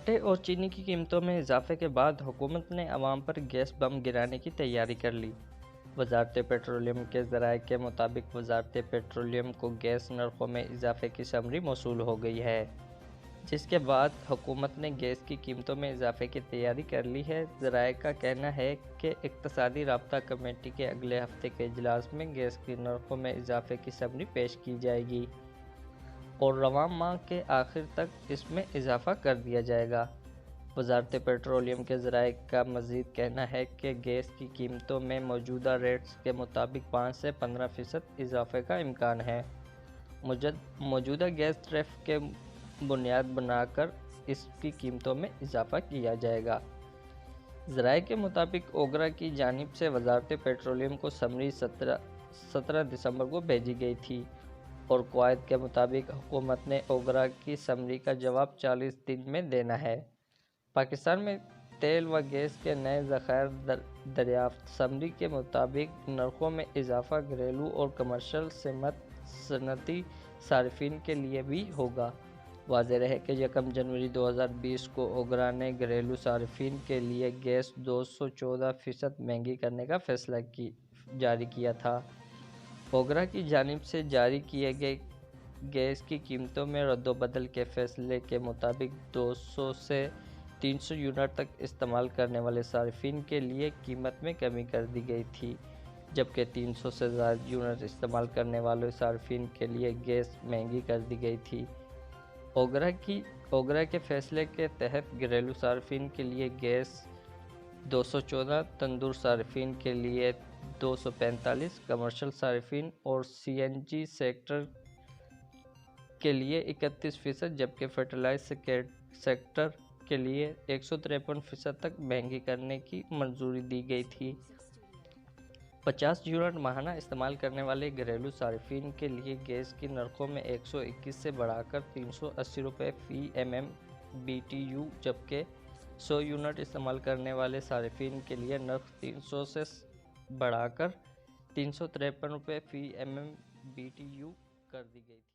آٹے اور چینی کی قیمتوں میں اضافے کے بعد حکومت نے عوام پر گیس بم گرانے کی تیاری کر لی۔ وزارت پیٹرولیم کے ذرائع کے مطابق وزارت پیٹرولیم کو گیس نرخوں میں اضافے کی سمری موصول ہو گئی ہے، جس کے بعد حکومت نے گیس کی قیمتوں میں اضافے کی تیاری کر لی ہے۔ ذرائع کا کہنا ہے کہ اقتصادی رابطہ کمیٹی کے اگلے ہفتے کے اجلاس میں گیس کی نرخوں میں اضافے کی سمری پیش کی جائے گی اور رواں ماہ کے آخر تک اس میں اضافہ کر دیا جائے گا۔ وزارت پیٹرولیم کے ذرائع کا مزید کہنا ہے کہ گیس کی قیمتوں میں موجودہ ریٹس کے مطابق 5 سے 15% اضافے کا امکان ہے۔ موجودہ گیس ٹیرف کے بنیاد بنا کر اس کی قیمتوں میں اضافہ کیا جائے گا۔ ذرائع کے مطابق اوگرا کی جانب سے وزارت پیٹرولیم کو سمری 17 دسمبر کو بھیجی گئی تھی اور قواعد کے مطابق حکومت نے اوگرا کی سمری کا جواب 40 دن میں دینا ہے۔ پاکستان میں تیل و گیس کے نئے ذخائر دریافت۔ سمری کے مطابق نرخوں میں اضافہ گھریلو اور کمرشل صنعتی صارفین کے لیے بھی ہوگا۔ واضح رہے کہ 1 جنوری 2020 کو اوگرا نے گھریلو صارفین کے لیے گیس 214% مہنگی کرنے کا فیصلہ جاری کیا تھا۔ اوگرا کی جانب سے جاری کیے گئے گیس کی قیمتوں میں رد و بدل کے فیصلے کے مطابق 200 سے 300 یونٹ تک استعمال کرنے والے صارفین کے لیے قیمت میں کمی کر دی گئی تھی، جبکہ 300 سے زائد یونٹ استعمال کرنے والے صارفین کے لیے گیس مہنگی کر دی گئی تھی۔ اوگرا کے فیصلے کے تحت گھریلو صارفین کے لیے گیس 214، تندور صارفین کے لیے 245، کمرشل صارفین اور CNG سیکٹر کے لیے 31%، جبکہ فرٹیلائزر سیکٹر کے لیے 153% تک مہنگی کرنے کی منظوری دی گئی تھی۔ 50 یونٹ ماہانہ استعمال کرنے والے گھریلو صارفین کے لیے گیس کی نرخوں میں 121 سے بڑھا کر 380 روپے فی MMBTU، جبکہ 100 یونٹ استعمال کرنے والے صارفین کے لیے نرخ 300 سے بڑھا کر 353 روپے فی MMBTU کر دی گئی تھی۔